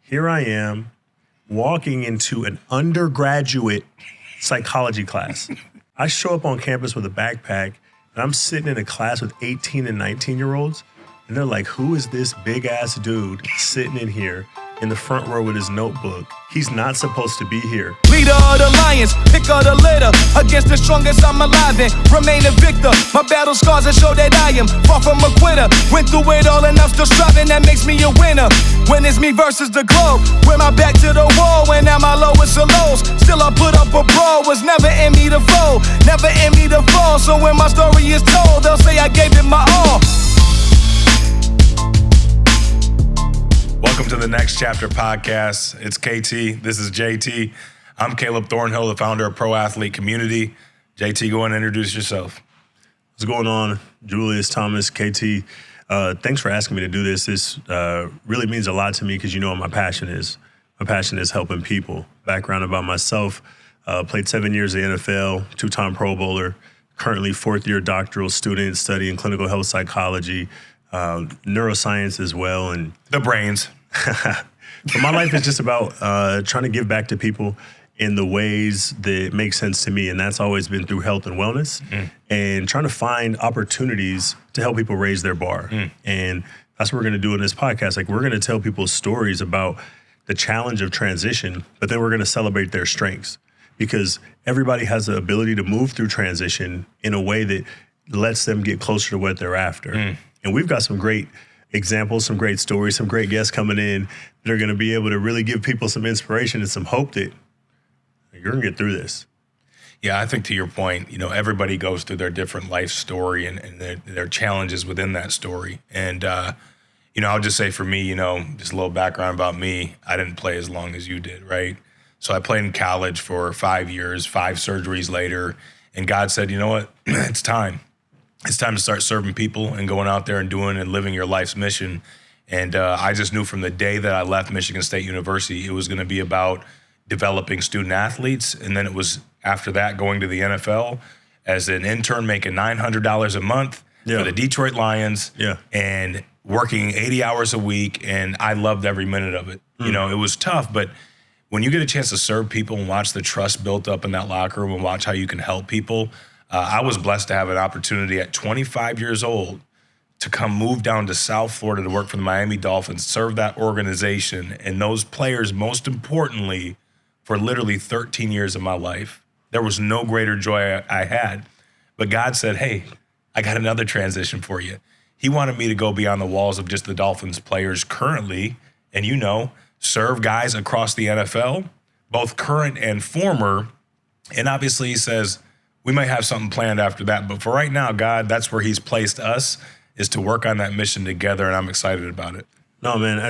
here I am walking into an undergraduate psychology class. I show up on campus with a backpack, and I'm sitting in a class with 18 and 19-year-olds, and they're like, who is this big-ass dude sitting in here in the front row with his notebook? He's not supposed to be here. Leader of the lions, pick of the litter. Against the strongest, I'm alive and remain a victor. My battle scars that show that I am far from a quitter. Went through it all and I'm still striving, that makes me a winner. When it's me versus the globe, with my back to the wall, when at my lowest of lows. Still I put up a brawl, was never in me to fold, never in me to fall. So when my story is told, they'll say I gave it my all. Welcome to the Next Chapter podcast. It's KT. This is JT. I'm Kaleb Thornhill, the founder of Pro Athlete Community. JT, go and introduce yourself. What's going on? Julius, Thomas, KT. Thanks for asking me to do this. This really means a lot to me because you know what my passion is. My passion is helping people. Background about myself, played 7 years in the NFL, 2-time Pro Bowler, currently 4th-year doctoral student studying clinical health psychology, neuroscience as well. And the brains. But my life is just about trying to give back to people in the ways that make sense to me. And that's always been through health and wellness and trying to find opportunities to help people raise their bar. And that's what we're going to do in this podcast. Like, we're going to tell people stories about the challenge of transition, but then we're going to celebrate their strengths, because everybody has the ability to move through transition in a way that lets them get closer to what they're after. And we've got some great examples, some great stories, some great guests coming in that are going to be able to really give people some inspiration and some hope that you're going to get through this. Yeah, I think to your point, you know, everybody goes through their different life story and their challenges within that story. And, you know, I'll just say for me, you know, just a little background about me. I didn't play as long as you did, right? So I played in college for 5 years, 5 surgeries later, and God said, you know what, it's time. It's time to start serving people and going out there and doing and living your life's mission. And I just knew from the day that I left Michigan State University, it was going to be about developing student athletes. And then it was after that going to the NFL as an intern, making $900 a month for the Detroit Lions and working 80 hours a week. And I loved every minute of it. You know, it was tough, but when you get a chance to serve people and watch the trust built up in that locker room and watch how you can help people, I was blessed to have an opportunity at 25 years old to come move down to South Florida to work for the Miami Dolphins, serve that organization and those players, most importantly, for literally 13 years of my life. There was no greater joy I had. But God said, hey, I got another transition for you. He wanted me to go beyond the walls of just the Dolphins players currently and, you know, serve guys across the NFL, both current and former. And obviously he says, we might have something planned after that. But for right now, God, that's where he's placed us, is to work on that mission together, and I'm excited about it. No, man,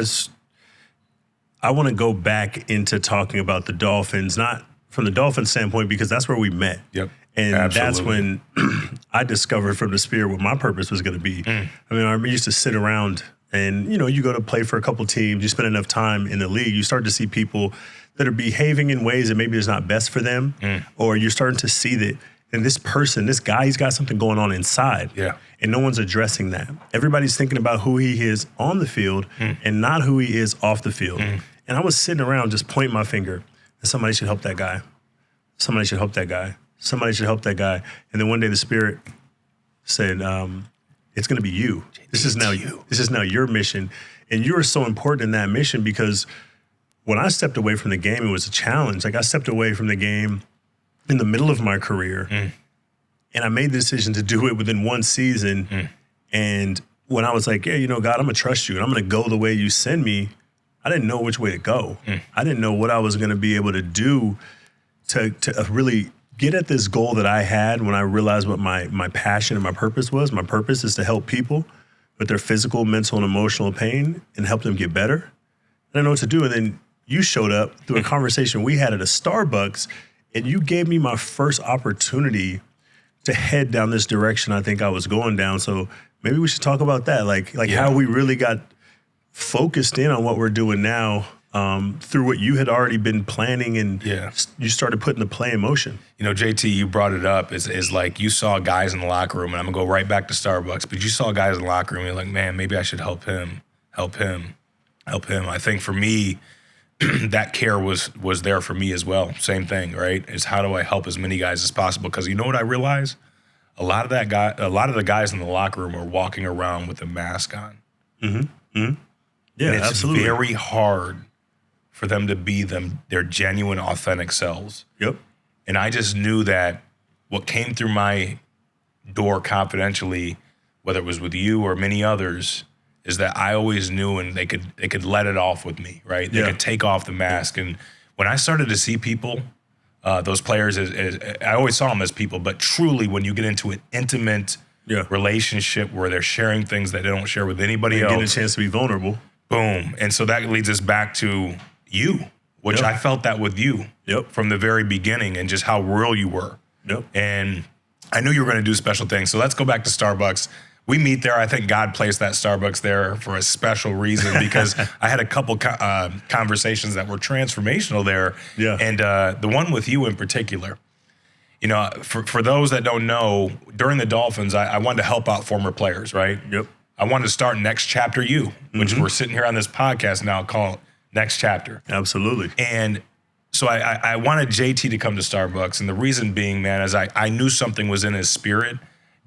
I want to go back into talking about the Dolphins, not from the Dolphins standpoint, because that's where we met. Yep. And Absolutely. That's when I discovered from the Spirit what my purpose was going to be. I mean, I used to sit around and, you know, you go to play for a couple teams, you spend enough time in the league, you start to see people that are behaving in ways that maybe is not best for them, or you're starting to see that, and this person, this guy, he's got something going on inside. And no one's addressing that. Everybody's thinking about who he is on the field and not who he is off the field. And I was sitting around just pointing my finger, and somebody should help that guy. Somebody should help that guy. Somebody should help that guy. And then one day the Spirit said, it's going to be you. This is now you. This is now your mission. And you are so important in that mission, because when I stepped away from the game, it was a challenge. Like, I stepped away from the game in the middle of my career, and I made the decision to do it within one season. And when I was like, yeah, you know, God, I'm going to trust you, and I'm going to go the way you send me, I didn't know which way to go. I didn't know what I was going to be able to do to really get at this goal that I had when I realized what my passion and my purpose was. My purpose is to help people with their physical, mental, and emotional pain and help them get better. I didn't know what to do. And then you showed up through a conversation we had at a Starbucks, and you gave me my first opportunity to head down this direction I think I was going down. So maybe we should talk about that, like how we really got focused in on what we're doing now through what you had already been planning, and you started putting the play in motion. You know, JT, you brought it up, is like you saw guys in the locker room, and I'm going to go right back to Starbucks, but you saw guys in the locker room, and you're like, man, maybe I should help him. I think for me, that care was there for me as well. Same thing, right? Is how do I help as many guys as possible? Because you know what I realized? A lot of the guys in the locker room are walking around with a mask on. Yeah, and it's absolutely. very hard for them to be their genuine, authentic selves. Yep. And I just knew that what came through my door confidentially, whether it was with you or many others, is that I always knew, and they could let it off with me, right? They could take off the mask. And when I started to see people, those players, I always saw them as people, but truly when you get into an intimate relationship where they're sharing things that they don't share with anybody else. Getting a chance to be vulnerable. Boom. And so that leads us back to you, which I felt that with you from the very beginning, and just how real you were. Yep. And I knew you were going to do special things. So let's go back to Starbucks. We meet there. I think God placed that Starbucks there for a special reason, because I had a couple conversations that were transformational there. Yeah. And the one with you in particular, you know, for those that don't know, during the Dolphins, I wanted to help out former players, right? Yep. I wanted to start Next Chapter U, which we're sitting here on this podcast now calling Next Chapter. Absolutely. And so I wanted JT to come to Starbucks. And the reason being, man, is I knew something was in his spirit.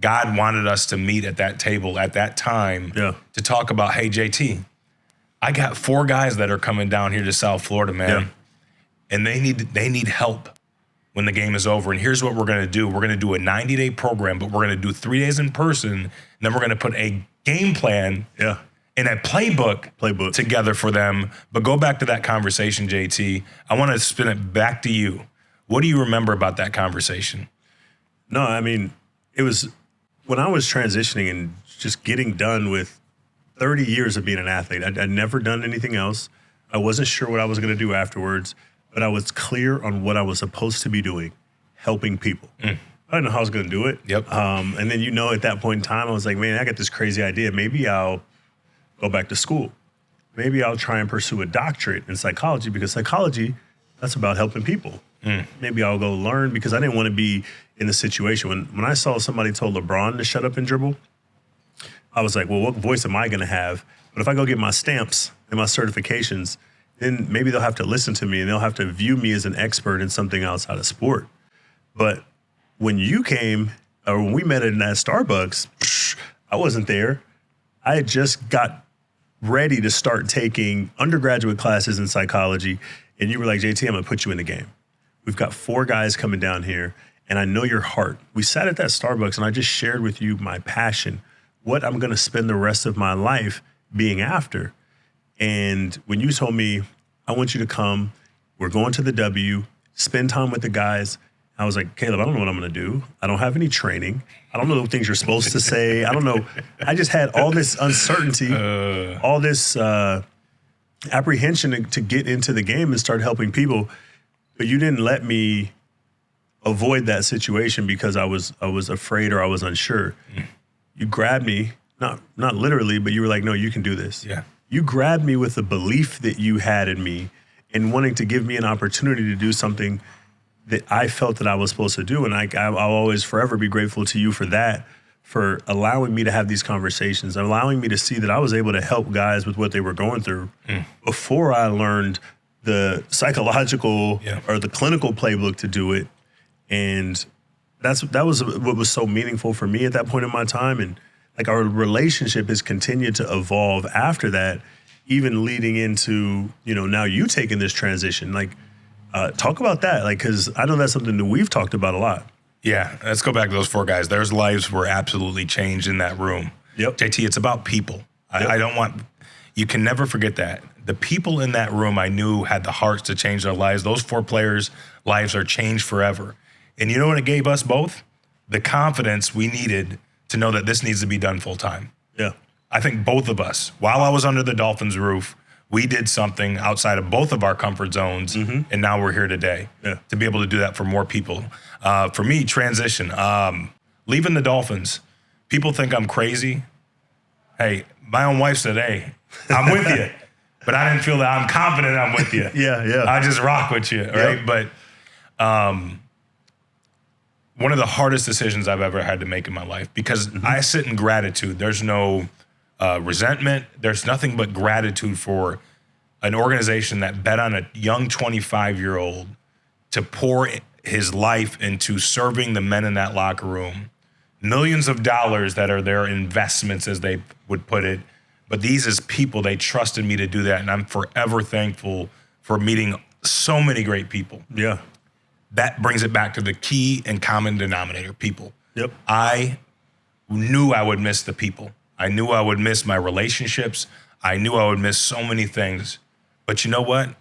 God wanted us to meet at that table at that time to talk about, hey, JT, I got 4 guys that are coming down here to South Florida, man, and they need help when the game is over. And here's what we're going to do. We're going to do a 90-day program, but we're going to do 3 days in person, and then we're going to put a game plan and a playbook together for them. But go back to that conversation, JT. I want to spin it back to you. What do you remember about that conversation? No, I mean, it was when I was transitioning and just getting done with 30 years of being an athlete. I'd never done anything else. I wasn't sure what I was going to do afterwards, but I was clear on what I was supposed to be doing, helping people. I didn't know how I was going to do it. Yep. And then, at that point in time, I was like, man, I got this crazy idea. Maybe I'll go back to school. Maybe I'll try and pursue a doctorate in psychology, because psychology, that's about helping people. Maybe I'll go learn, because I didn't want to be in the situation. When I saw somebody told LeBron to shut up and dribble, I was like, well, what voice am I going to have? But if I go get my stamps and my certifications, then maybe they'll have to listen to me and they'll have to view me as an expert in something outside of sport. But when you came, or when we met in that Starbucks, I wasn't there. I had just got ready to start taking undergraduate classes in psychology. And you were like, JT, I'm going to put you in the game. We've got 4 guys coming down here, and I know your heart. We sat at that Starbucks, and I just shared with you my passion, what I'm going to spend the rest of my life being after. And when you told me, I want you to come, we're going to the W, spend time with the guys, I was like, Kaleb, I don't know what I'm going to do. I don't have any training. I don't know the things you're supposed to say. I don't know. I just had all this uncertainty, all this apprehension to get into the game and start helping people. But you didn't let me avoid that situation because I was afraid or I was unsure. You grabbed me, not literally, but you were like, no, you can do this. Yeah. You grabbed me with the belief that you had in me and wanting to give me an opportunity to do something that I felt that I was supposed to do. And I'll always forever be grateful to you for that, for allowing me to have these conversations, allowing me to see that I was able to help guys with what they were going through before I learned the psychological or the clinical playbook to do it. And that was what was so meaningful for me at that point in my time. And like our relationship has continued to evolve after that, even leading into, now you taking this transition. Like, talk about that. Like, cause I know that's something that we've talked about a lot. Yeah. Let's go back to those 4 guys. Their lives were absolutely changed in that room. Yep. JT, it's about people. Yep. You can never forget that. The people in that room I knew had the hearts to change their lives. Those 4 players' lives are changed forever. And you know what it gave us both? The confidence we needed to know that this needs to be done full time. Yeah. I think both of us, while I was under the Dolphins roof, we did something outside of both of our comfort zones, and now we're here today to be able to do that for more people. For me, transition, leaving the Dolphins, people think I'm crazy. Hey, my own wife said, hey, I'm with you. But I didn't feel that. I'm confident I'm with you. Yeah. I just rock with you, right? But one of the hardest decisions I've ever had to make in my life, because I sit in gratitude. There's no resentment. There's nothing but gratitude for an organization that bet on a young 25-year-old to pour his life into serving the men in that locker room. Millions of dollars that are their investments, as they would put it. But these as people, they trusted me to do that. And I'm forever thankful for meeting so many great people. Yeah. That brings it back to the key and common denominator, people. Yep. I knew I would miss the people. I knew I would miss my relationships. I knew I would miss so many things. But you know what?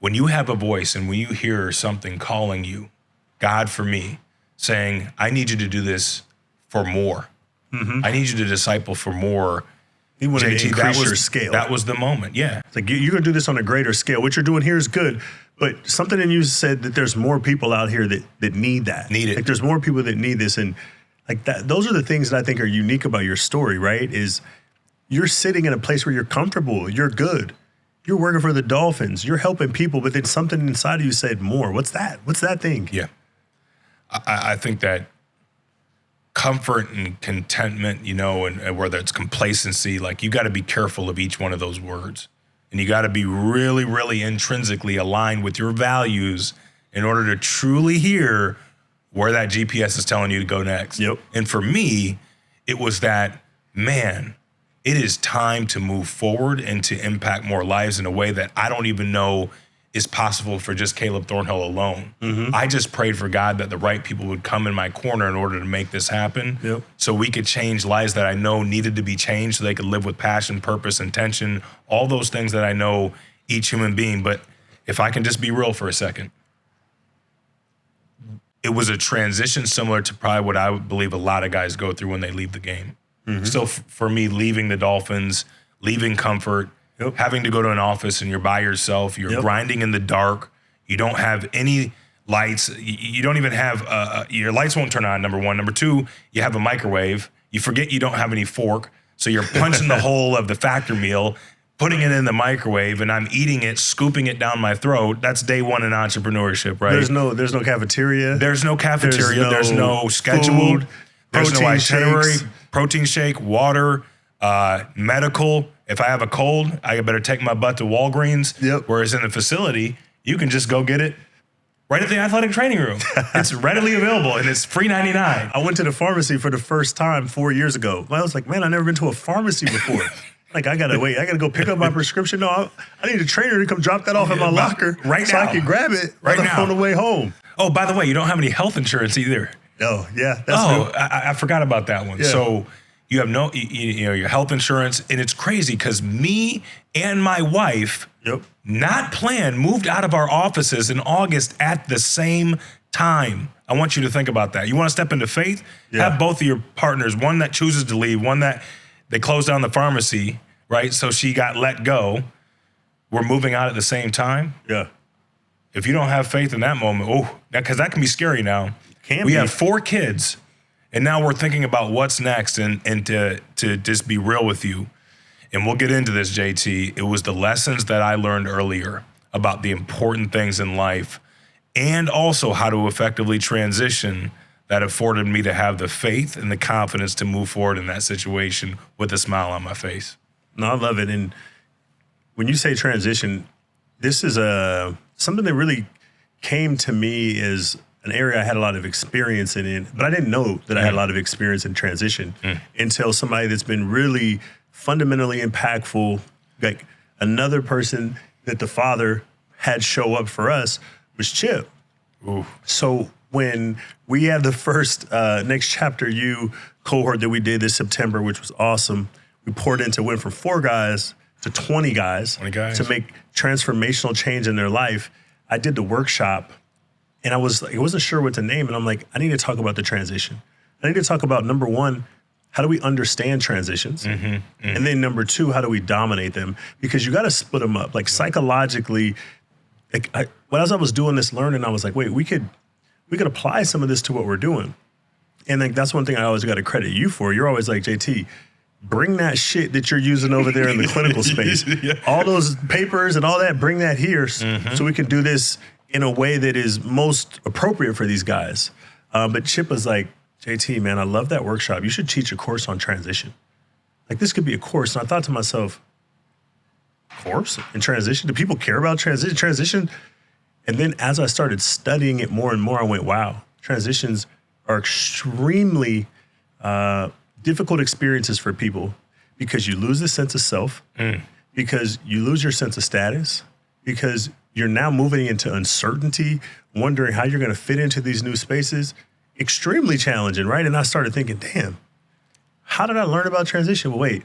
When you have a voice and when you hear something calling you, God for me, saying, I need you to do this for more. Mm-hmm. I need you to disciple for more. You want to JT, increase your scale. That was the moment, yeah. It's like, you're going to do this on a greater scale. What you're doing here is good, but something in you said that there's more people out here that need that. Need it. Like, there's more people that need this. And like that, those are the things that I think are unique about your story, right? Is you're sitting in a place where you're comfortable, you're good. You're working for the Dolphins, you're helping people, but then something inside of you said more. What's that? What's that thing? Yeah. I think that comfort and contentment, you know, and whether it's complacency, like you got to be careful of each one of those words. And you got to be really, really intrinsically aligned with your values in order to truly hear where that GPS is telling you to go next. Yep. And for me, it was that, man, it is time to move forward and to impact more lives in a way that I don't even know is possible for just Kaleb Thornhill alone. Mm-hmm. I just prayed for God that the right people would come in my corner in order to make this happen. Yep. So we could change lives that I know needed to be changed so they could live with passion, purpose, intention, all those things that I know each human being. But if I can just be real for a second, it was a transition similar to probably what I would believe a lot of guys go through when they leave the game. Mm-hmm. So for me, leaving the Dolphins, leaving comfort, yep. having to go to an office and you're by yourself, you're yep. grinding in the dark, you don't have any lights, you don't even have, your lights won't turn on, number one. Number two, you have a microwave, you forget you don't have any fork, so you're punching the hole of the factor meal, putting it in the microwave, and I'm eating it, scooping it down my throat. That's day one in entrepreneurship, right? There's no cafeteria. There's no cafeteria, there's no schedule, there's no itinerary, protein shake, water, medical. If I have a cold, I better take my butt to Walgreens. Yep. Whereas in the facility, you can just go get it right at the athletic training room. It's readily available and it's free $99. I went to the pharmacy for the first time 4 years ago. I was like, man, I've never been to a pharmacy before. Like, I gotta go pick up my prescription. No, I need a trainer to come drop that off in my locker right so now. I can grab it right now on the way home. Oh, by the way, you don't have any health insurance either. Oh, yeah. That's new. I forgot about that one. Yeah. So you have no, you know, your health insurance, and it's crazy because me and my wife, yep. not planned, moved out of our offices in August at the same time. I want you to think about that. You want to step into faith? Yeah. Have both of your partners, one that chooses to leave, one that they closed down the pharmacy, right? So she got let go. We're moving out at the same time. Yeah. If you don't have faith in that moment, because that can be scary now. We have 4 kids, and now we're thinking about what's next. And to just be real with you, and we'll get into this, JT, it was the lessons that I learned earlier about the important things in life and also how to effectively transition that afforded me to have the faith and the confidence to move forward in that situation with a smile on my face. No, I love it. And when you say transition, this is something that really came to me as an area I had a lot of experience in, but I didn't know that I had a lot of experience in transition until somebody that's been really fundamentally impactful, like another person that the Father had show up for us was Chip. Ooh. So when we had the first Next Chapter U cohort that we did this September, which was awesome, we went from 4 guys to 20 guys to make transformational change in their life. I did the workshop. And I wasn't sure what to name. And I'm like, I need to talk about the transition. I need to talk about, number one, how do we understand transitions? Mm-hmm, mm-hmm. And then number 2, how do we dominate them? Because you got to split them up. Like psychologically, as I was doing this learning, I was like, wait, we could apply some of this to what we're doing. And like, that's one thing I always got to credit you for. You're always like, JT, bring that shit that you're using over there in the clinical space. Yeah. All those papers and all that, bring that here so we can do this in a way that is most appropriate for these guys. But Chip was like, JT, man, I love that workshop. You should teach a course on transition. Like, this could be a course. And I thought to myself, Of course. In transition, do people care about transition? And then as I started studying it more and more, I went, wow, transitions are extremely difficult experiences for people because you lose the sense of self, because you lose your sense of status, because you're now moving into uncertainty, wondering how you're going to fit into these new spaces. Extremely challenging, right? And I started thinking, damn, how did I learn about transition? Well, wait,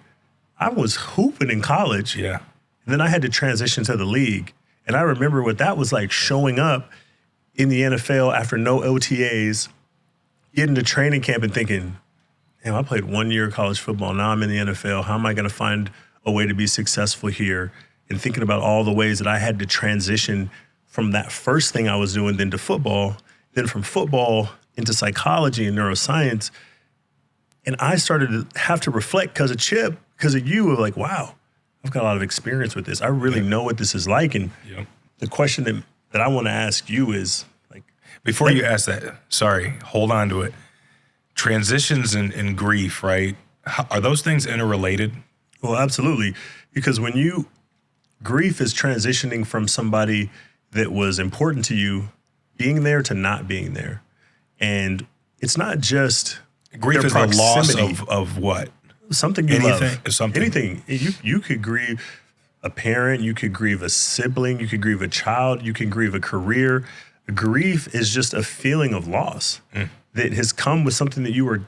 I was hooping in college. Yeah. And then I had to transition to the league. And I remember what that was like, showing up in the NFL after no OTAs, getting to training camp and thinking, damn, I played 1 year of college football. Now I'm in the NFL. How am I going to find a way to be successful here? And thinking about all the ways that I had to transition from that first thing I was doing then to football, then from football into psychology and neuroscience. And I started to have to reflect because of Chip, because of you, of like, wow, I've got a lot of experience with this. I really know what this is like. And the question that I want to ask you is, like, before you ask that, sorry, hold on to it. Transitions and grief, right? Are those things interrelated? Well, absolutely. Because grief is transitioning from somebody that was important to you being there to not being there. And it's not just grief is the loss of what? Something you love. Something. Anything. You could grieve a parent, you could grieve a sibling, you could grieve a child, you can grieve a career. Grief is just a feeling of loss that has come with something that you were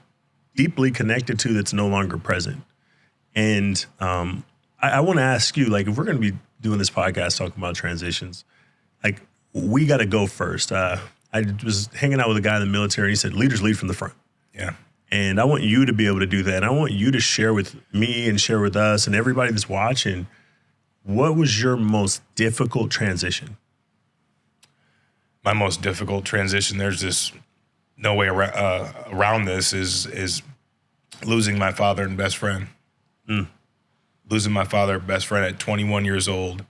deeply connected to that's no longer present. And I want to ask you, like, if we're going to be doing this podcast talking about transitions, like, we got to go first. I was hanging out with a guy in the military, and he said, leaders lead from the front. Yeah. And I want you to be able to do that. And I want you to share with me and share with us and everybody that's watching, what was your most difficult transition? My most difficult transition, there's just no way around this, is losing my father and best friend. Losing my father and best friend at 21 years old.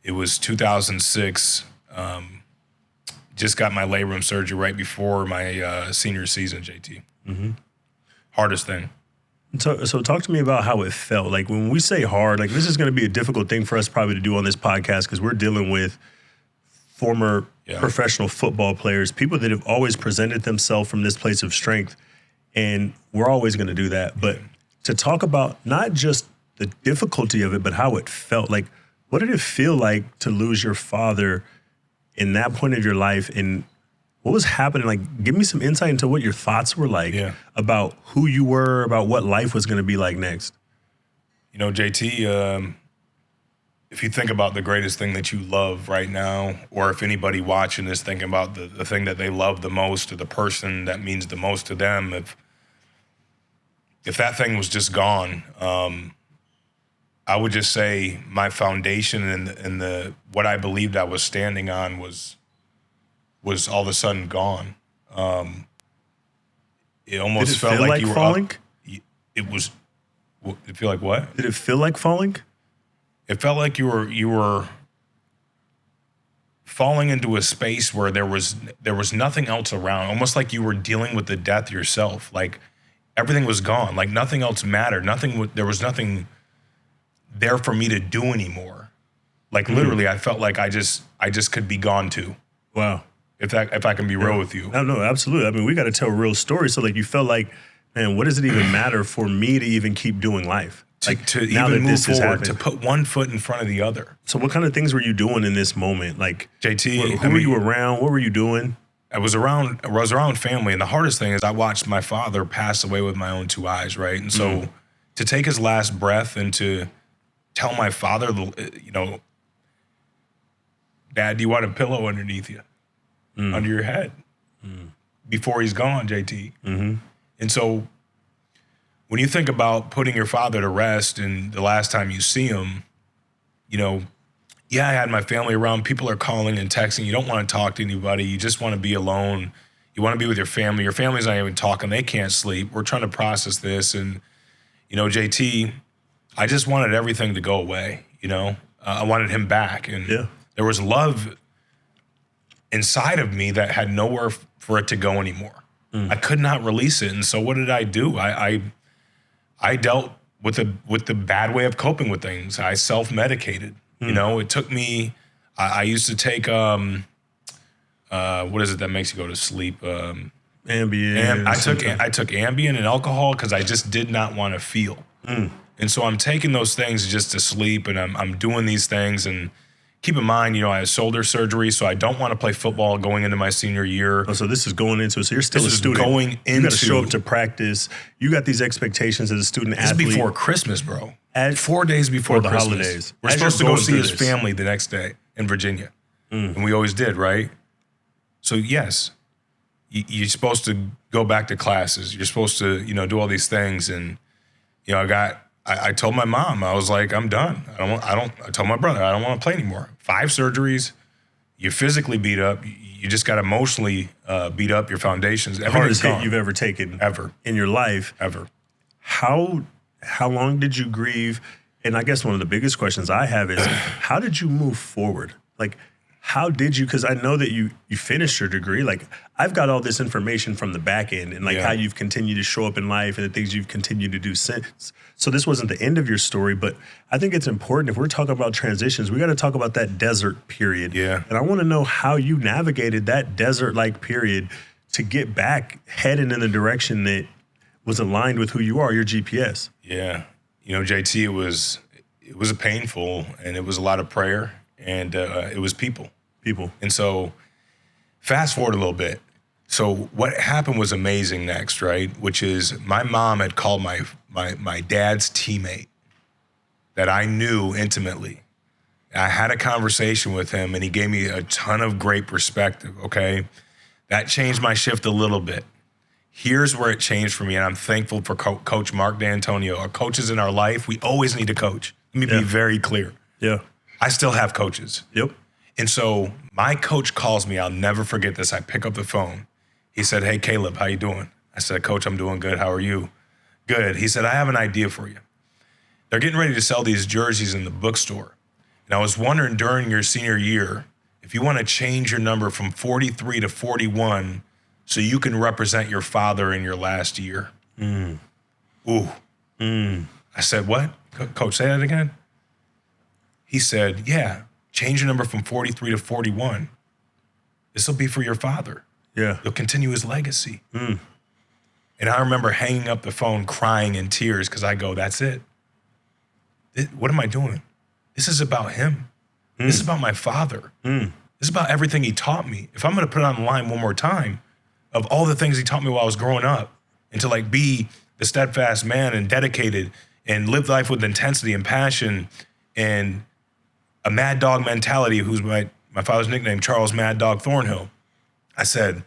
It was 2006. Just got my labrum surgery right before my senior season, JT. Hardest thing. So talk to me about how it felt. Like, when we say hard, like, this is going to be a difficult thing for us probably to do on this podcast because we're dealing with former professional football players, people that have always presented themselves from this place of strength. And we're always going to do that. But to talk about not just the difficulty of it, but how it felt. Like, what did it feel like to lose your father in that point of your life? And what was happening? Like, give me some insight into what your thoughts were like about who you were, about what life was going to be like next. You know, JT, if you think about the greatest thing that you love right now, or if anybody watching is thinking about the thing that they love the most, or the person that means the most to them, if that thing was just gone, I would just say my foundation and the what I believed I was standing on was all of a sudden gone. It almost felt like you were falling. It was. Did it feel like what? Did it feel like falling? It felt like you were falling into a space where there was nothing else around. Almost like you were dealing with the death yourself. Like, everything was gone. Like, nothing else mattered. There was nothing there for me to do anymore. Like, literally, I felt like I just could be gone too. Wow. If I can be real with you. No, absolutely. I mean, we got to tell real stories. So, like, you felt like, man, what does it even matter for me to even keep doing life? Like, to even move forward, to put one foot in front of the other. So what kind of things were you doing in this moment? Like, JT, who were you around? What were you doing? I was around family. And the hardest thing is I watched my father pass away with my own two eyes, right? And so to take his last breath and to tell my father, you know, Dad, do you want a pillow underneath you? Under your head? Before he's gone, JT. And so when you think about putting your father to rest and the last time you see him, you know, I had my family around. People are calling and texting. You don't want to talk to anybody. You just want to be alone. You want to be with your family. Your family's not even talking. They can't sleep. We're trying to process this. And, you know, JT, I just wanted everything to go away, you know. I wanted him back. And there was love inside of me that had nowhere for it to go anymore. I could not release it. And so what did I do? I dealt with the bad way of coping with things. I self-medicated. You know, it took me. I used to take what is it that makes you go to sleep? Ambien. I took Ambien and alcohol because I just did not want to feel. And so I'm taking those things just to sleep, and I'm doing these things. And keep in mind, you know, I had shoulder surgery, so I don't want to play football going into my senior year. Oh, so this is going into it. So you're still This a is student. going You got into- to show up to practice. You got these expectations as a student This is athlete. before Christmas, bro. At- 4 days before the Christmas. holidays. We're As supposed to you're go going see through his this. family the next day in Virginia. And we always did, right? So yes, you're supposed to go back to classes. You're supposed to, you know, do all these things. And, you know, I told my mom, I was like, I'm done. I told my brother, I don't want to play anymore. 5 surgeries. You're physically beat up. You just got emotionally beat up. Your foundations. Hardest Everything's hit gone. you've ever taken Ever. in your life. Ever. How long did you grieve? And I guess one of the biggest questions I have is, how did you move forward? Like, how did you? Because I know that you finished your degree. Like, I've got all this information from the back end and like Yeah. how you've continued to show up in life and the things you've continued to do since. So this wasn't the end of your story, but I think it's important if we're talking about transitions, we got to talk about that desert period. Yeah. And I want to know how you navigated that desert-like period to get back heading in the direction that was aligned with who you are, your GPS. Yeah. You know, JT, it was a painful, and it was a lot of prayer, and it was people. And so fast forward a little bit. So what happened was amazing next, right? Which is my mom had called my dad's teammate that I knew intimately. I had a conversation with him, and he gave me a ton of great perspective, okay? That changed my shift a little bit. Here's where it changed for me, and I'm thankful for Coach Mark D'Antonio. Our coaches in our life, we always need a coach. Let me be very clear. Yeah. I still have coaches. Yep. And so my coach calls me. I'll never forget this. I pick up the phone. He said, "Hey, Kaleb, how you doing?" I said, "Coach, I'm doing good. How are you?" "Good." He said, "I have an idea for you. They're getting ready to sell these jerseys in the bookstore. And I was wondering during your senior year, if you want to change your number from 43 to 41 so you can represent your father in your last year." Ooh. I said, "What? Coach, say that again?" He said, "Yeah, change your number from 43 to 41. This will be for your father. Yeah. You'll continue his legacy." And I remember hanging up the phone crying in tears because I go, that's it. What am I doing? This is about him. This is about my father. This is about everything he taught me. If I'm going to put it on the line one more time of all the things he taught me while I was growing up and to like be the steadfast man and dedicated and live life with intensity and passion and a mad dog mentality, who's my father's nickname, Charles Mad Dog Thornhill. I said,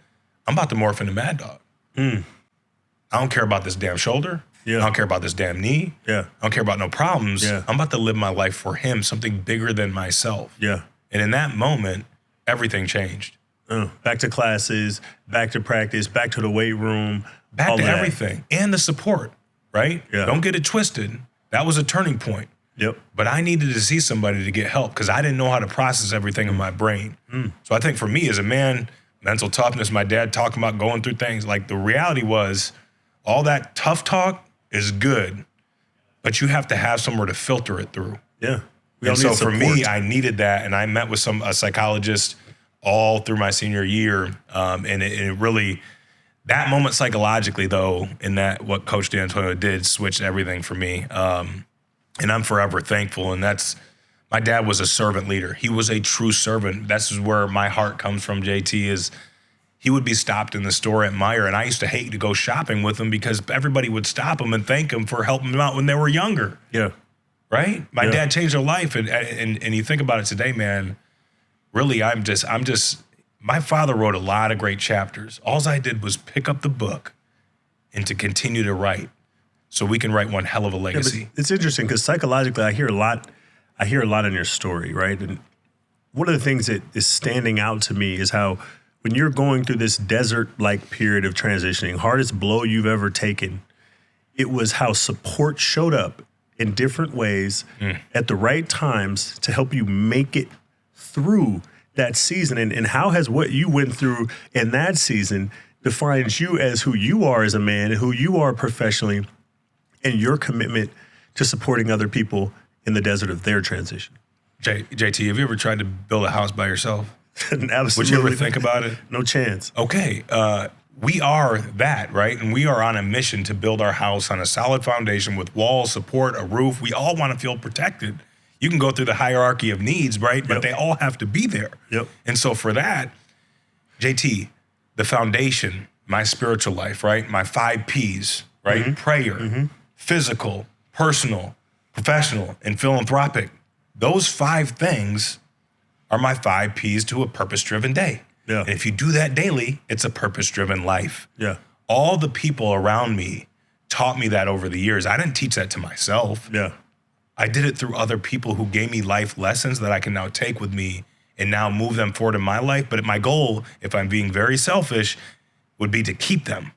I'm about to morph into Mad Dog. I don't care about this damn shoulder. Yeah. I don't care about this damn knee. Yeah. I don't care about no problems. Yeah. I'm about to live my life for him, something bigger than myself. Yeah. And in that moment, everything changed. Back to classes, back to practice, back to the weight room. Back all to that. everything. And the support, right? Yeah. Don't get it twisted. That was a turning point. Yep. But I needed to see somebody to get help because I didn't know how to process everything in my brain. So I think for me as a man, mental toughness, my dad talking about going through things, like the reality was all that tough talk is good, but you have to have somewhere to filter it through. Yeah. And so for me, I needed that, and I met with a psychologist all through my senior year, and it really, that moment psychologically though, in that what Coach D'Antonio did switched everything for me, and I'm forever thankful. And my dad was a servant leader. He was a true servant. That's where my heart comes from, JT, is he would be stopped in the store at Meijer, and I used to hate to go shopping with him because everybody would stop him and thank him for helping them out when they were younger. Yeah. Right? My dad changed their life. And you think about it today, man, really, my father wrote a lot of great chapters. All I did was pick up the book and to continue to write so we can write one hell of a legacy. Yeah, but it's interesting because psychologically, I hear a lot in your story, right? And one of the things that is standing out to me is how when you're going through this desert-like period of transitioning, hardest blow you've ever taken, it was how support showed up in different ways at the right times to help you make it through that season. And how has what you went through in that season defines you as who you are as a man and who you are professionally and your commitment to supporting other people in the desert of their transition. JT, have you ever tried to build a house by yourself? Absolutely. Would you ever think about it? No chance. Okay. We are that, right? And we are on a mission to build our house on a solid foundation with walls, support, a roof. We all want to feel protected. You can go through the hierarchy of needs, right? But they all have to be there. Yep. And so for that, JT, the foundation, my spiritual life, right? My 5 Ps, right? Prayer, physical, personal, professional, and philanthropic. Those 5 things are my 5 Ps to a purpose-driven day. Yeah. And if you do that daily, it's a purpose-driven life. Yeah. All the people around me taught me that over the years. I didn't teach that to myself. Yeah. I did it through other people who gave me life lessons that I can now take with me and now move them forward in my life. But my goal, if I'm being very selfish, would be to keep them.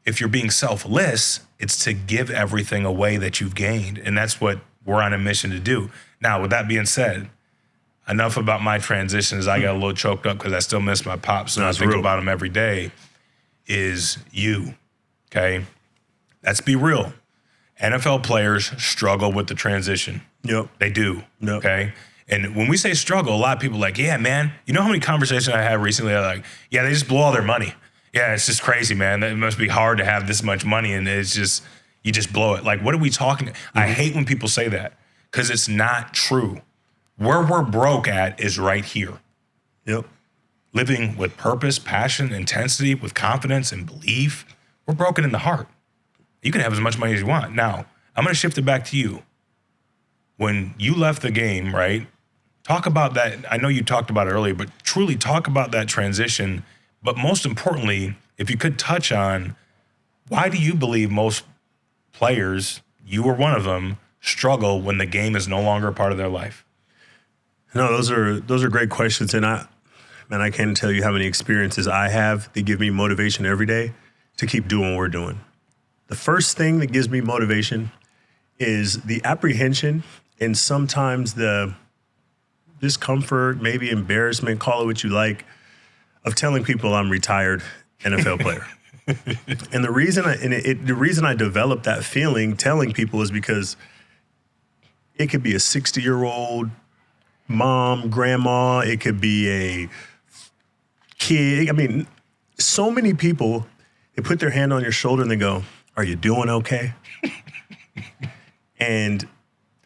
If you're being selfless, it's to give everything away that you've gained. And that's what we're on a mission to do. Now, with that being said, enough about my transitions. I got a little choked up because I still miss my pops, and I think about him every day, is you, okay? Let's be real. NFL players struggle with the transition. Yep. They do, Yep. okay? And when we say struggle, a lot of people are like, yeah, man, you know how many conversations I had recently? They're like, yeah, they just blow all their money. Yeah, it's just crazy, man. It must be hard to have this much money, and it's just, you just blow it. Like, what are we talking? I hate when people say that because it's not true. Where we're broke at is right here. Yep. Living with purpose, passion, intensity, with confidence and belief. We're broken in the heart. You can have as much money as you want. Now, I'm going to shift it back to you. When you left the game, right? Talk about that. I know you talked about it earlier, but truly talk about that transition. But most importantly, if you could touch on, why do you believe most players, you were one of them, struggle when the game is no longer a part of their life? No, those are great questions. And I can't tell you how many experiences I have that give me motivation every day to keep doing what we're doing. The first thing that gives me motivation is the apprehension and sometimes the discomfort, maybe embarrassment, call it what you like, of telling people I'm retired NFL player. And the reason I developed that feeling telling people is because it could be a 60-year-old mom, grandma, it could be a kid. I mean, so many people, they put their hand on your shoulder and they go, "Are you doing okay?" And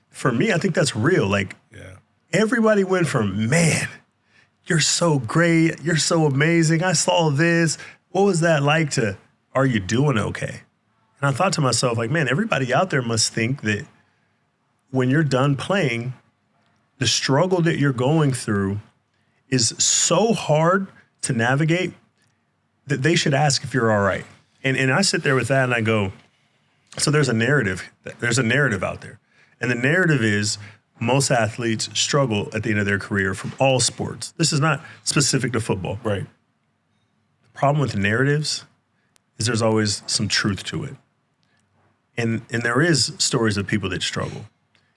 for me, I think that's real. Like, everybody went from, "Man, you're so great. You're so amazing. I saw this. What was that like?" to, "Are you doing okay?" And I thought to myself, like, man, everybody out there must think that when you're done playing, the struggle that you're going through is so hard to navigate that they should ask if you're all right. And I sit there with that and I go, so there's a narrative. There's a narrative out there. And the narrative is most athletes struggle at the end of their career from all sports. This is not specific to football. Right. The problem with the narratives is there's always some truth to it. And there is stories of people that struggle.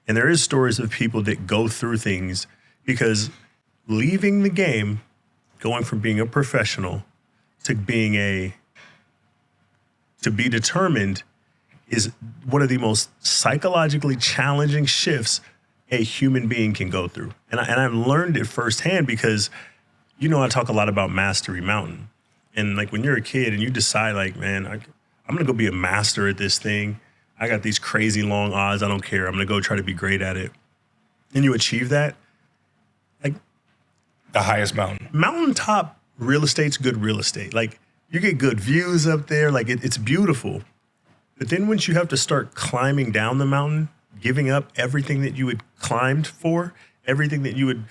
And there is stories of people that go through things because leaving the game, going from being a professional to being to be determined is one of the most psychologically challenging shifts a human being can go through. And I've learned it firsthand because, you know, I talk a lot about Mastery Mountain. And like when you're a kid and you decide like, man, I'm going to go be a master at this thing. I got these crazy long odds. I don't care. I'm going to go try to be great at it. And you achieve that. Like the highest mountain. Mountaintop real estate's good real estate. Like you get good views up there. Like it's beautiful. But then once you have to start climbing down the mountain, giving up everything that you had climbed for, everything that you had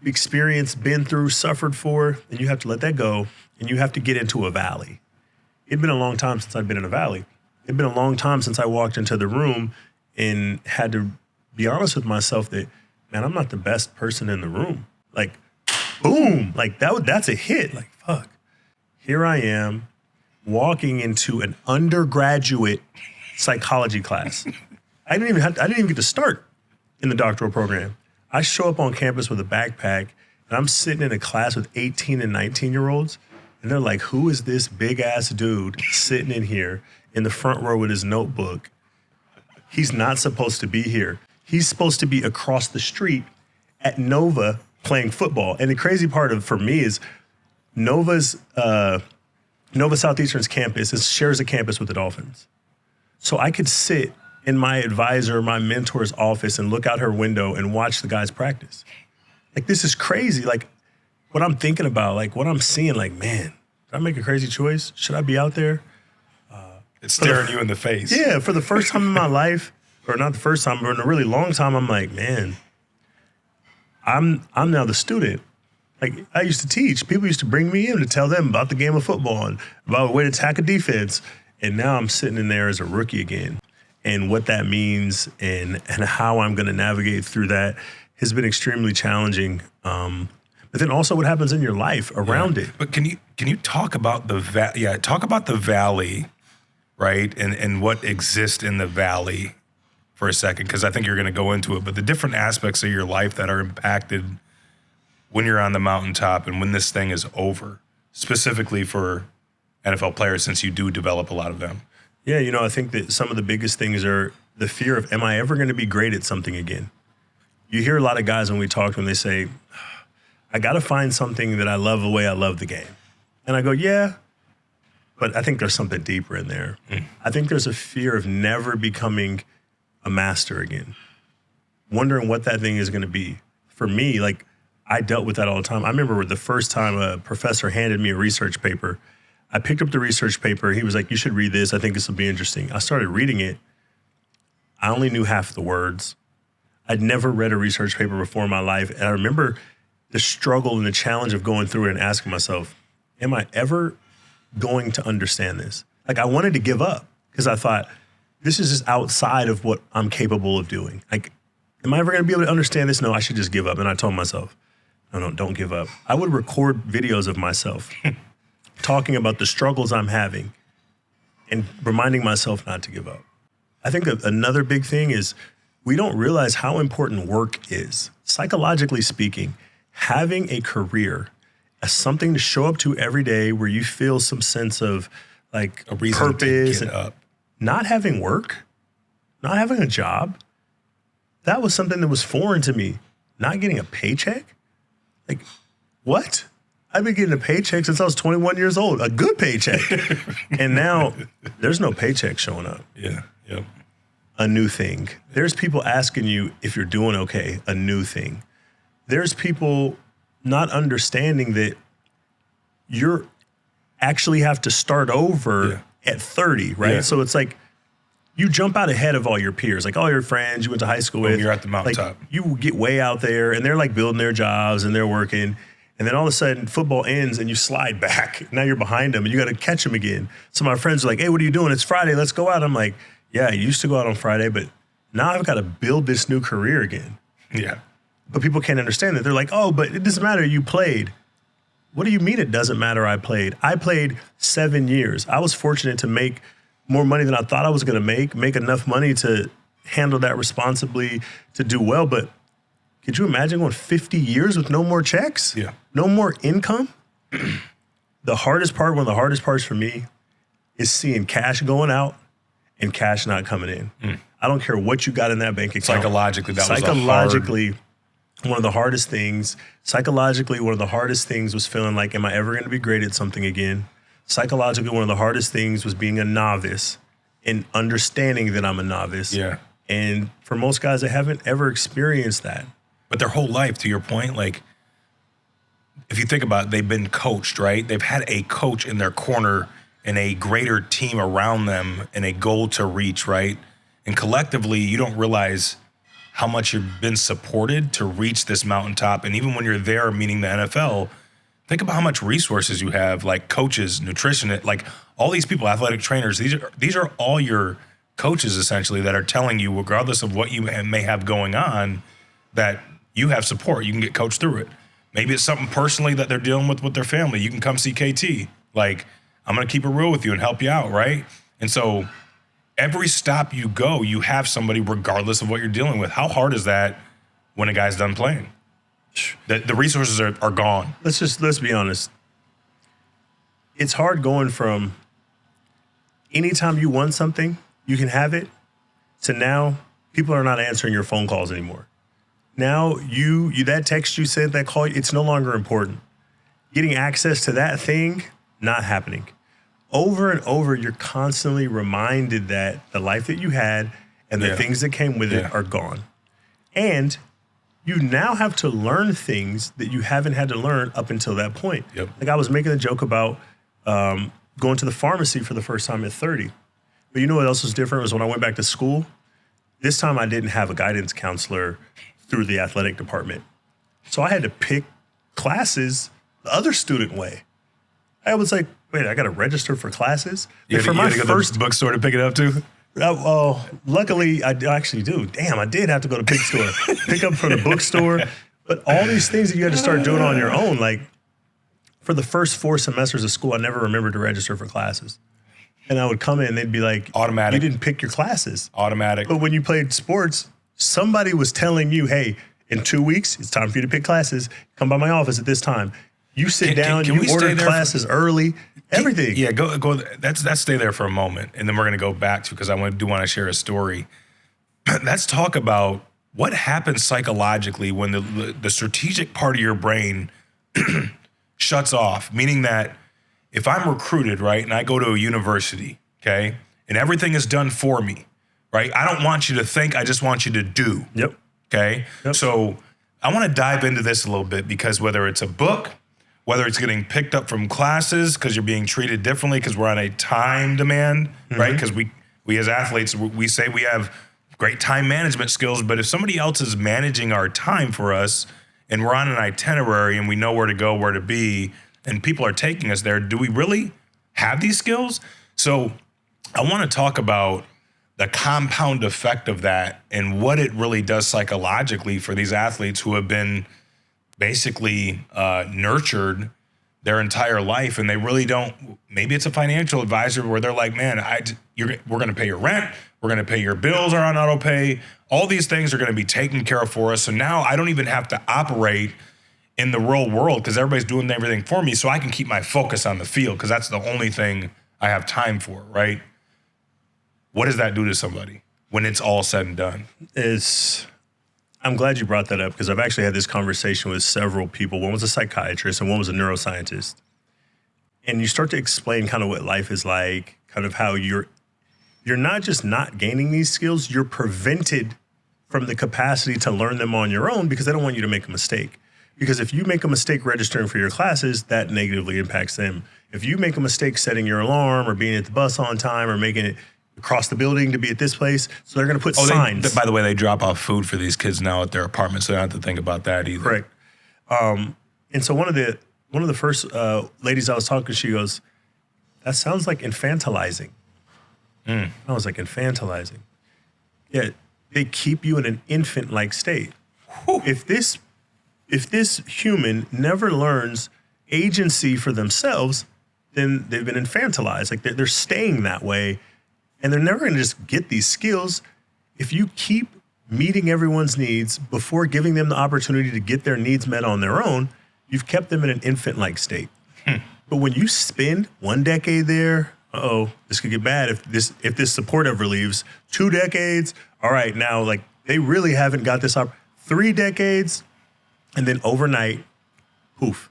experienced, been through, suffered for, and you have to let that go, and you have to get into a valley. It'd been a long time since I'd been in a valley. It'd been a long time since I walked into the room and had to be honest with myself that, man, I'm not the best person in the room. Like, boom, like that's a hit. Like, fuck. Here I am walking into an undergraduate psychology class. I didn't even get to start in the doctoral program. I show up on campus with a backpack and I'm sitting in a class with 18 and 19-year-olds. And they're like, who is this big ass dude sitting in here in the front row with his notebook? He's not supposed to be here. He's supposed to be across the street at Nova playing football. And the crazy part for me is Nova Southeastern's campus shares a campus with the Dolphins. So I could sit in my advisor, my mentor's office and look out her window and watch the guys practice. Like, this is crazy. Like, what I'm thinking about, like, what I'm seeing, like, man, did I make a crazy choice? Should I be out there? It's staring you in the face. Yeah, for the first time in my life, or not the first time, but in a really long time, I'm like, man, I'm now the student. Like, I used to teach. People used to bring me in to tell them about the game of football and about a way to attack a defense. And now I'm sitting in there as a rookie again. And what that means and how I'm going to navigate through that has been extremely challenging. But then also what happens in your life around it. But can you talk about the valley, right? And what exists in the valley for a second, because I think you're going to go into it. But the different aspects of your life that are impacted when you're on the mountaintop and when this thing is over, specifically for NFL players, since you do develop a lot of them. Yeah, I think that some of the biggest things are the fear of, am I ever going to be great at something again? You hear a lot of guys when we talk, when they say, I got to find something that I love the way I love the game. And I go, yeah, but I think there's something deeper in there. I think there's a fear of never becoming a master again, wondering what that thing is going to be. For me, like, I dealt with that all the time. I remember the first time a professor handed me a research paper. I picked up the research paper. He was like, you should read this. I think this will be interesting. I started reading it. I only knew half the words. I'd never read a research paper before in my life. And I remember the struggle and the challenge of going through it and asking myself, am I ever going to understand this? Like, I wanted to give up because I thought, this is just outside of what I'm capable of doing. Like, am I ever going to be able to understand this? No, I should just give up. And I told myself, no, don't give up. I would record videos of myself talking about the struggles I'm having and reminding myself not to give up. I think another big thing is we don't realize how important work is. Psychologically speaking, having a career as something to show up to every day where you feel some sense of like a reason purpose to get up. Not having work, not having a job, that was something that was foreign to me. Not getting a paycheck? Like, what? I've been getting a paycheck since I was 21 years old, a good paycheck. And now there's no paycheck showing up. Yeah, yep. A new thing. There's people asking you if you're doing okay, a new thing. There's people not understanding that you're actually have to start over at 30, right? Yeah. So it's like you jump out ahead of all your peers, like all your friends you went to high school with. You're at the mountaintop. Like, you get way out there and they're like building their jobs and they're working. And then all of a sudden football ends and you slide back. Now you're behind them and you got to catch them again. So my friends are like, hey, what are you doing? It's Friday. Let's go out. I'm like, yeah, I used to go out on Friday, but now I've got to build this new career again. Yeah. But people can't understand that. They're like, oh, but it doesn't matter. You played. What do you mean it doesn't matter I played? I played 7 years. I was fortunate to make more money than I thought I was going to make enough money to handle that responsibly, to do well. But could you imagine going 50 years with no more checks? Yeah. No more income? One of the hardest parts for me is seeing cash going out and cash not coming in. I don't care what you got in that bank account. Psychologically, that was one of the hardest things. Psychologically, one of the hardest things was feeling like, am I ever going to be great at something again? Psychologically, one of the hardest things was being a novice and understanding that I'm a novice. Yeah. And for most guys that haven't ever experienced that. But their whole life, to your point, like, if you think about it, they've been coached, right? They've had a coach in their corner and a greater team around them and a goal to reach, right? And collectively, you don't realize how much you've been supported to reach this mountaintop. And even when you're there, meaning the NFL, think about how much resources you have, like coaches, nutritionists, like all these people, athletic trainers. These are all your coaches, essentially, that are telling you, regardless of what you may have going on, that you have support. You can get coached through it. Maybe it's something personally that they're dealing with their family. You can come see KT. Like, I'm going to keep it real with you and help you out, right? And so every stop you go, you have somebody regardless of what you're dealing with. How hard is that when a guy's done playing? The resources are gone. Let's be honest. It's hard going from anytime you want something, you can have it, to now people are not answering your phone calls anymore. Now you that text you sent, that call, it's no longer important. Getting access to that thing, not happening. Over and over, you're constantly reminded that the life that you had and the things that came with it are gone. And you now have to learn things that you haven't had to learn up until that point. Yep. Like I was making a joke about going to the pharmacy for the first time at 30. But you know what else was different was when I went back to school. This time I didn't have a guidance counselor through the athletic department. So I had to pick classes the other student way. I was like, wait, I got to register for classes? You for had to go to the bookstore to pick it up too? Luckily, I actually do. Damn, I did have to go to Big Store, pick up from the bookstore. But all these things that you had to start doing on your own, like for the first 4 semesters of school, I never remembered to register for classes. And I would come in and they'd be like, automatic. You didn't pick your classes. Automatic. But when you played sports, somebody was telling you, hey, in 2 weeks, it's time for you to pick classes. Come by my office at this time. You sit down, you order classes early, everything. Yeah, go. Let's stay there for a moment, and then we're going to go back to, because I want to share a story. Let's talk about what happens psychologically when the strategic part of your brain shuts off, meaning that if I'm recruited, right, and I go to a university, okay, and everything is done for me, right? I don't want you to think, I just want you to do. Yep. Okay? Yep. So I want to dive into this a little bit, because whether it's a book, whether it's getting picked up from classes because you're being treated differently because we're on a time demand, right? Because we as athletes, we say we have great time management skills, but if somebody else is managing our time for us and we're on an itinerary and we know where to go, where to be, and people are taking us there, do we really have these skills? So I want to talk about the compound effect of that and what it really does psychologically for these athletes who have been basically nurtured their entire life, and they really don't. Maybe it's a financial advisor where they're like, man, we're going to pay your rent, we're going to pay your bills are on auto pay, all these things are going to be taken care of for us, so now I don't even have to operate in the real world because everybody's doing everything for me, so I can keep my focus on the field because that's the only thing I have time for, right? What does that do to somebody when it's all said and done? I'm glad you brought that up, because I've actually had this conversation with several people. One was a psychiatrist and one was a neuroscientist. And you start to explain kind of what life is like, kind of how you're not just not gaining these skills, you're prevented from the capacity to learn them on your own because they don't want you to make a mistake. Because if you make a mistake registering for your classes, that negatively impacts them. If you make a mistake setting your alarm or being at the bus on time or making it across the building to be at this place, so they're going to put signs. By the way, they drop off food for these kids now at their apartments, so they don't have to think about that either. Correct. And so one of the first ladies I was talking to, she goes, that sounds like infantilizing. I was like, infantilizing? Yeah, they keep you in an infant-like state. Whew. If this human never learns agency for themselves, then they've been infantilized. Like they're staying that way. And they're never going to just get these skills if you keep meeting everyone's needs before giving them the opportunity to get their needs met on their own. You've kept them in an infant-like state. But when you spend 1 decade there, this could get bad if this support ever leaves. 2 decades, all right, now like they really haven't got this 3 decades, and then overnight, poof,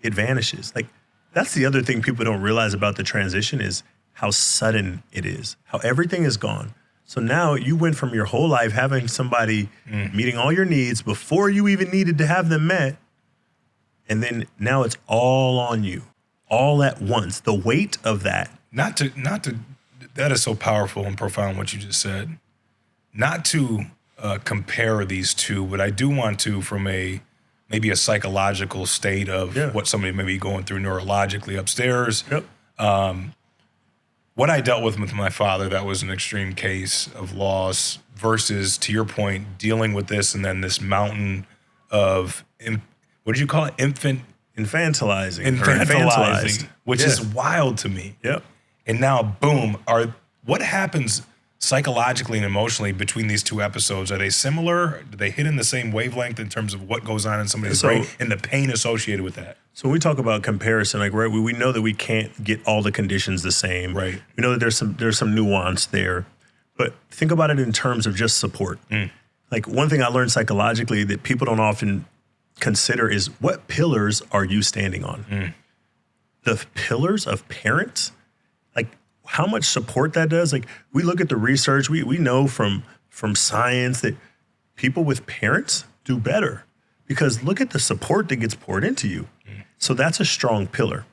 it vanishes. Like that's the other thing people don't realize about the transition is how sudden it is, how everything is gone. So now you went from your whole life having somebody meeting all your needs before you even needed to have them met. And then now it's all on you, all at once. The weight of that. That is so powerful and profound what you just said. Not to compare these two, but I do want to from maybe a psychological state of what somebody may be going through neurologically upstairs. Yep. What I dealt with my father, that was an extreme case of loss versus, to your point, dealing with this and then this mountain of, what did you call it? Infantilizing, which is wild to me. Yep. And now, boom, what happens psychologically and emotionally between these two episodes? Are they similar? Do they hit in the same wavelength in terms of what goes on in somebody's brain and the pain associated with that? So when we talk about comparison, like right, we know that we can't get all the conditions the same. Right. We know that there's some nuance there. But think about it in terms of just support. Like one thing I learned psychologically that people don't often consider is what pillars are you standing on? The pillars of parents, like how much support that does. Like we look at the research, we know from science that people with parents do better because look at the support that gets poured into you. So that's a strong pillar.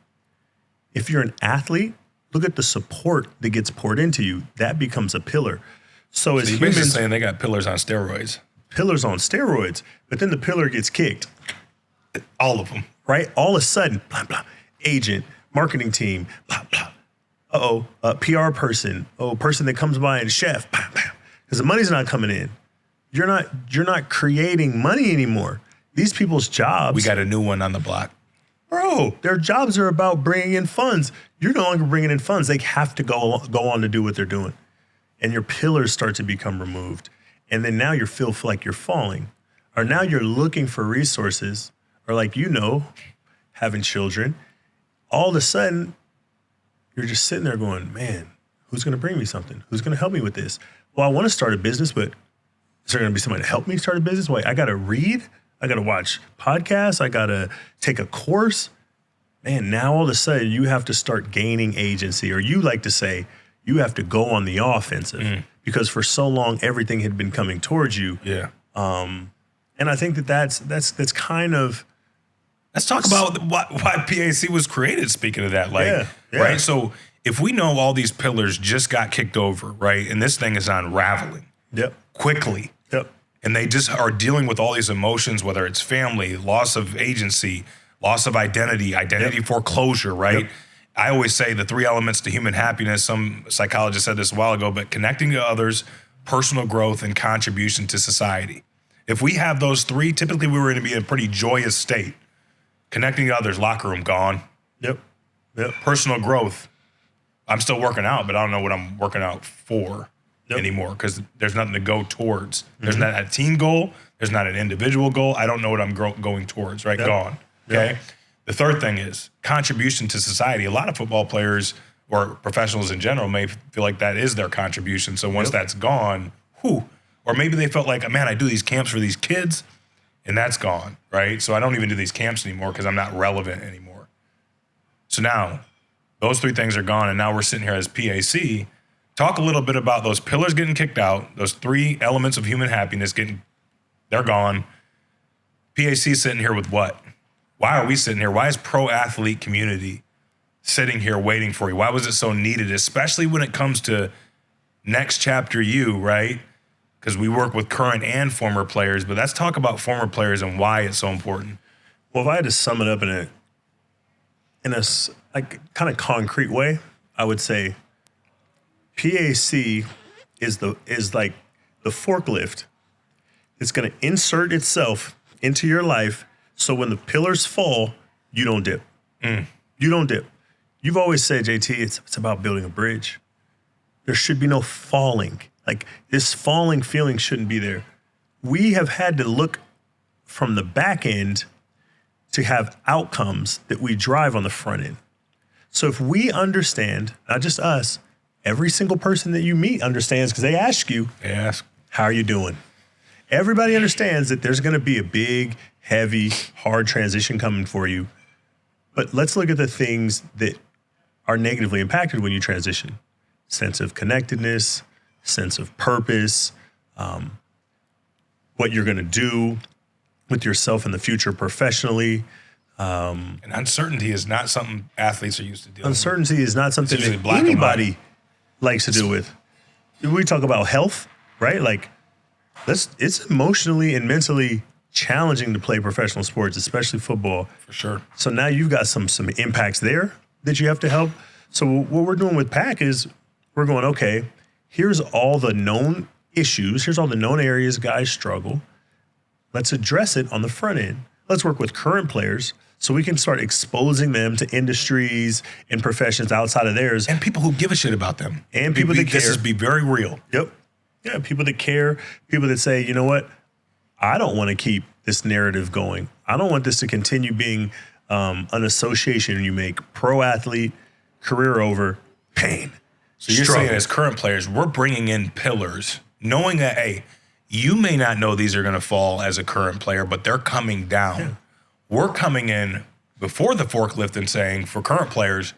If you're an athlete, look at the support that gets poured into you. That becomes a pillar. So as you're humans, basically saying they got pillars on steroids. Pillars on steroids, but then the pillar gets kicked. All of them. Right? All of a sudden, blah, blah, agent, marketing team, blah, blah. PR person, person that comes by and chef, blah, blah. Because the money's not coming in. You're not creating money anymore. These people's jobs. We got a new one on the block. Bro, their jobs are about bringing in funds. You're no longer bringing in funds. They have to go on to do what they're doing. And your pillars start to become removed. And then now you feel like you're falling. Or now you're looking for resources. Or like, having children. All of a sudden, you're just sitting there going, man, who's going to bring me something? Who's going to help me with this? Well, I want to start a business, but is there going to be somebody to help me start a business? Wait, I got to read. I got to watch podcasts. I got to take a course. Man, now all of a sudden you have to start gaining agency, or you like to say you have to go on the offensive because for so long everything had been coming towards you. Yeah. And I think that's kind of. Let's talk about why PAC was created. Speaking of that, right? So if we know all these pillars just got kicked over, right, and this thing is unraveling quickly. And they just are dealing with all these emotions, whether it's family, loss of agency, loss of identity foreclosure, right? I always say the 3 elements to human happiness. Some psychologist said this a while ago, but connecting to others, personal growth, and contribution to society. If we have those 3, typically we were going to be in a pretty joyous state. Connecting to others, locker room gone. Personal growth. I'm still working out, but I don't know what I'm working out for. Anymore because there's nothing to go towards. There's not a team goal. There's not an individual goal. I don't know what I'm going towards, right? Gone. Okay. The third thing is contribution to society. A lot of football players or professionals in general may feel like that is their contribution. So once that's gone, or maybe they felt like, man, I do these camps for these kids and that's gone, right? So I don't even do these camps anymore because I'm not relevant anymore. So now those 3 things are gone and now we're sitting here as PAC. Talk a little bit about those pillars getting kicked out, those 3 elements of human happiness they're gone. PAC sitting here with what? Why are we sitting here? Why is pro athlete community sitting here waiting for you? Why was it so needed, especially when it comes to next chapter you, right? Because we work with current and former players, but let's talk about former players and why it's so important. Well, if I had to sum it up in a kind of concrete way, I would say PAC is like the forklift. It's going to insert itself into your life so when the pillars fall, you don't dip. You don't dip. You've always said, JT, it's about building a bridge. There should be no falling. Like this falling feeling shouldn't be there. We have had to look from the back end to have outcomes that we drive on the front end. So if we understand, not just us, every single person that you meet understands because they ask you, how are you doing? Everybody understands that there's going to be a big, heavy, hard transition coming for you. But let's look at the things that are negatively impacted when you transition. Sense of connectedness, sense of purpose, what you're going to do with yourself in the future professionally. And uncertainty is not something athletes are used to dealing with. Uncertainty is not something that anybody likes to deal with. We talk about health, right? Like, it's emotionally and mentally challenging to play professional sports, especially football. For sure. So now you've got some impacts there that you have to help. So what we're doing with PAC is we're going, okay, here's all the known issues. Here's all the known areas guys struggle. Let's address it on the front end. Let's work with current players so we can start exposing them to industries and professions outside of theirs. And people who give a shit about them. And people that care. This is be very real. Yep. Yeah, people that care, people that say, you know what, I don't want to keep this narrative going. I don't want this to continue being an association you make pro athlete, career over, pain. So you're Struggle. saying as current players, we're bringing in pillars, knowing that, hey, you may not know these are going to fall as a current player, but they're coming down. Yeah. We're coming in before the forklift and saying, for current players,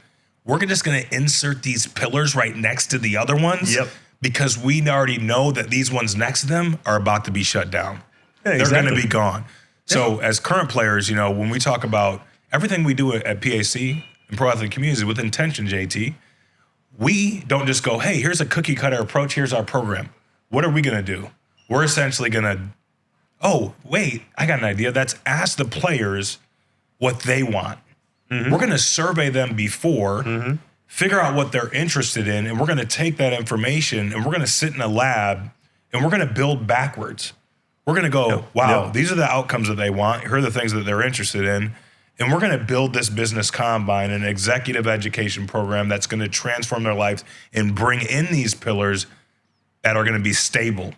we're just going to insert these pillars right next to the other ones. Yep. Because we already know that these ones next to them are about to be shut down. Yeah, they're going to be gone. So as current players, when we talk about everything we do at PAC and Pro Athlete Communities with intention, JT, we don't just go, hey, here's a cookie cutter approach. Here's our program. What are we going to do? We're essentially going to, oh, wait, I got an idea. Let's ask the players what they want. Mm-hmm. We're going to survey them before, figure out what they're interested in, and we're going to take that information and we're going to sit in a lab and we're going to build backwards. We're going to go, these are the outcomes that they want. Here are the things that they're interested in. And we're going to build this business combine, an executive education program that's going to transform their lives and bring in these pillars that are going to be stable,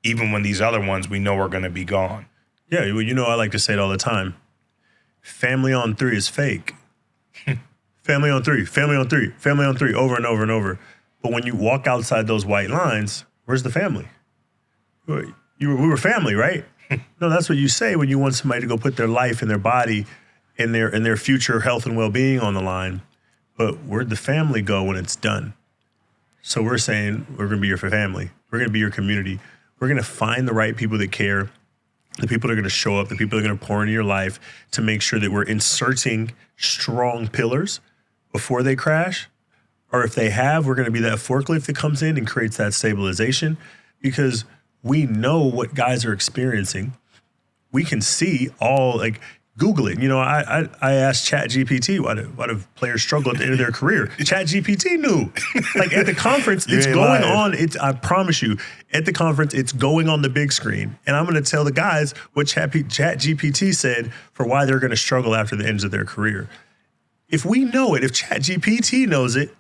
even when these other ones we know are going to be gone. Yeah, I like to say it all the time. Family on 3 is fake. Family on 3, family on 3, family on 3, over and over and over. But when you walk outside those white lines, where's the family? We were family, right? No, that's what you say when you want somebody to go put their life and their body and their future health and well-being on the line. But where'd the family go when it's done? So we're saying we're going to be your family. We're going to be your community. We're going to find the right people that care, the people that are going to show up, the people that are going to pour into your life to make sure that we're inserting strong pillars before they crash. Or if they have, we're going to be that forklift that comes in and creates that stabilization, because we know what guys are experiencing. We can see all, Google it. I asked ChatGPT why do players struggle at the end of their career. ChatGPT knew. At the conference, it's going on. I promise you, at the conference, it's going on the big screen. And I'm going to tell the guys what ChatGPT said for why they're going to struggle after the ends of their career. If we know it, if ChatGPT knows it,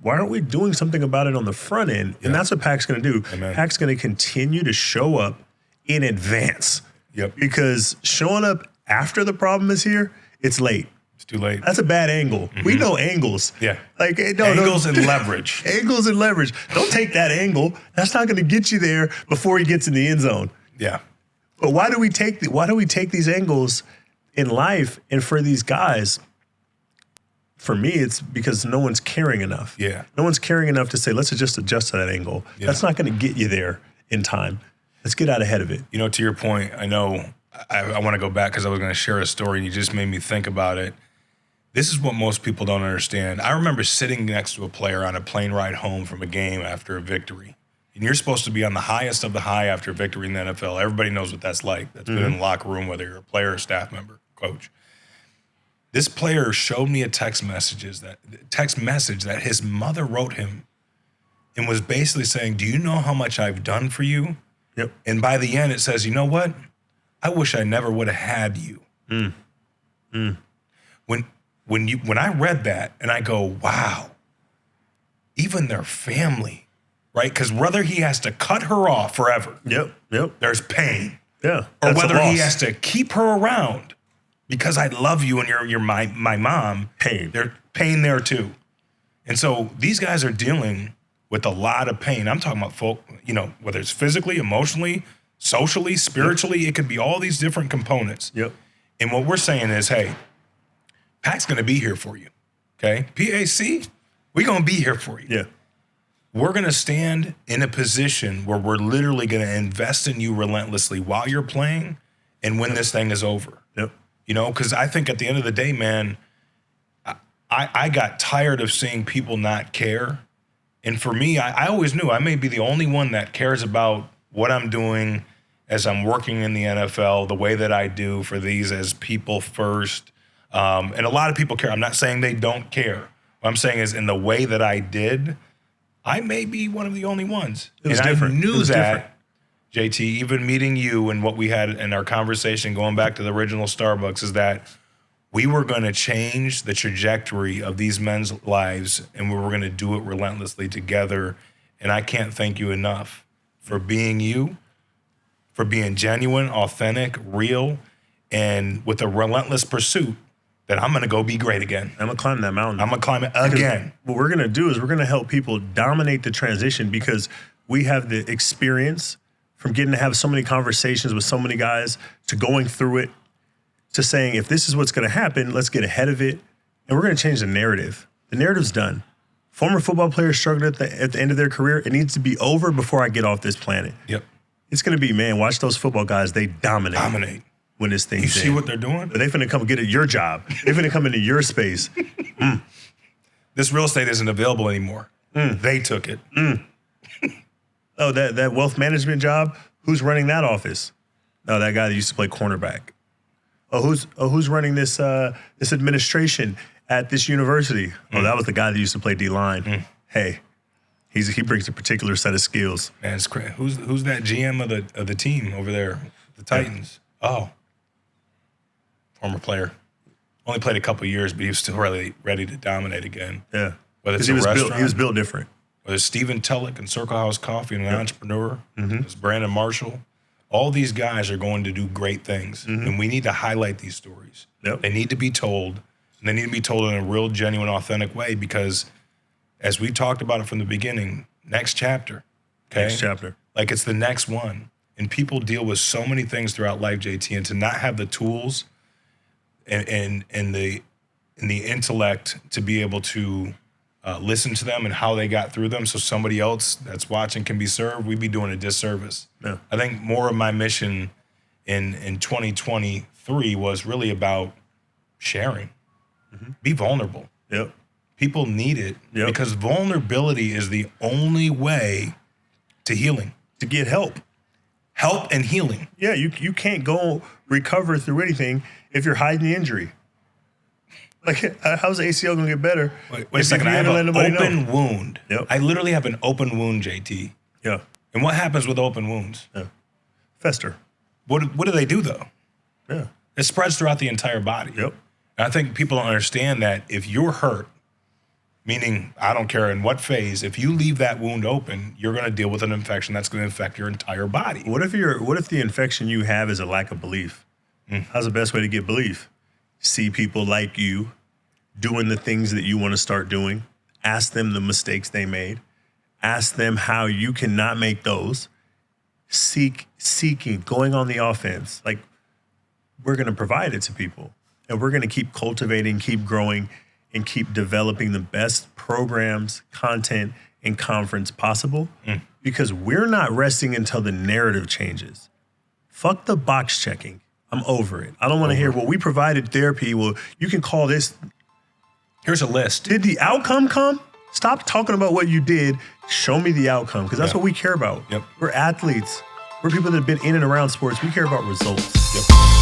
why aren't we doing something about it on the front end? And that's what PAC's going to do. Amen. PAC's going to continue to show up in advance. Yep. Because showing up after the problem is here, it's late. It's too late. That's a bad angle. Mm-hmm. We know angles. Yeah. Angles and leverage. Angles and leverage. Don't take that angle. That's not going to get you there before he gets in the end zone. Yeah. But why do we take these angles in life? And for these guys, for me, it's because no one's caring enough. Yeah. No one's caring enough to say, let's just adjust to that angle. Yeah. That's not going to get you there in time. Let's get out ahead of it. To your point, I know I want to go back because I was going to share a story and you just made me think about it. This is what most people don't understand. I remember sitting next to a player on a plane ride home from a game after a victory. And you're supposed to be on the highest of the high after a victory in the NFL. Everybody knows what that's like. That's been in the locker room, whether you're a player, staff member, coach. This player showed me a text message that his mother wrote him and was basically saying, do you know how much I've done for you? Yep. And by the end, it says, you know what? I wish I never would have had you. When I read that and I go, wow, even their family, right? Because whether he has to cut her off forever, there's pain. Yeah. Or whether he has to keep her around because I love you and you're my mom, there's pain there too. And so these guys are dealing with a lot of pain. I'm talking about folk, whether it's physically, emotionally, socially, spiritually, it could be all these different components. Yep. And what we're saying is, hey, PAC's going to be here for you, okay? PAC, we're going to be here for you. Yeah. We're going to stand in a position where we're literally going to invest in you relentlessly while you're playing and when this thing is over. Yep. Because I think at the end of the day, man, I got tired of seeing people not care. And for me, I always knew I may be the only one that cares about what I'm doing as I'm working in the NFL, the way that I do for these as people first. And a lot of people care. I'm not saying they don't care. What I'm saying is in the way that I did, I may be one of the only ones. It was different. I knew that, JT, even meeting you and what we had in our conversation going back to the original Starbucks is that we were going to change the trajectory of these men's lives and we were going to do it relentlessly together. And I can't thank you enough for being you, for being genuine, authentic, real, and with a relentless pursuit that I'm going to go be great again. I'm going to climb that mountain. I'm going to climb it again. What we're going to do is we're going to help people dominate the transition because we have the experience from getting to have so many conversations with so many guys to going through it to saying, if this is what's going to happen, let's get ahead of it. And we're going to change the narrative. The narrative's done. Former football players struggled at the end of their career. It needs to be over before I get off this planet. Yep. It's going to be, man, watch those football guys. They dominate. When this thing's You see what they're doing? But they finna come get at your job. They finna come into your space. This real estate isn't available anymore. They took it. Oh, that wealth management job? Who's running that office? Oh, that guy that used to play cornerback. Oh, who's running this this administration at this university? Oh, that was the guy that used to play D-line. Hey, he brings a particular set of skills. Man, it's crazy. Who's that GM of the team over there? The Titans. Oh, former player. Only played a couple years, but he was still really ready to dominate again. Yeah, whether it's a restaurant, he was built different. Whether it's Stephen Tulloch and Circle House Coffee and an entrepreneur, it's Brandon Marshall. All these guys are going to do great things, and we need to highlight these stories. Yep. They need to be told, and they need to be told in a real, genuine, authentic way because, as we talked about it from the beginning, next chapter, okay? Next chapter. Like it's the next one. And people deal with so many things throughout life, JT, and to not have the tools and the intellect to be able to listen to them and how they got through them so somebody else that's watching can be served, we'd be doing a disservice. Yeah. I think more of my mission in 2023 was really about sharing. Be vulnerable. Yep. People need it because vulnerability is the only way to healing. To get help. Help and healing. Yeah, you can't go recover through anything if you're hiding the injury. Like, how's the ACL going to get better? Wait a second. I have an open wound. Yep. I literally have an open wound, JT. Yeah. And what happens with open wounds? Yeah. Fester. What do they do, though? Yeah. It spreads throughout the entire body. Yep. And I think people don't understand that if you're hurt, meaning I don't care in what phase, if you leave that wound open, you're going to deal with an infection that's going to infect your entire body. What if the infection you have is a lack of belief? How's the best way to get belief? See people like you doing the things that you want to start doing. Ask them the mistakes they made. Ask them how you cannot make those. Seeking, going on the offense. Like, we're going to provide it to people. And we're going to keep cultivating, keep growing, and keep developing the best programs, content, and conference possible because we're not resting until the narrative changes. Fuck the box checking. I'm over it. I don't want to hear, well, we provided therapy. Well, you can call this. Here's a list. Did the outcome come? Stop talking about what you did. Show me the outcome because that's what we care about. Yep. We're athletes. We're people that have been in and around sports. We care about results. Yep.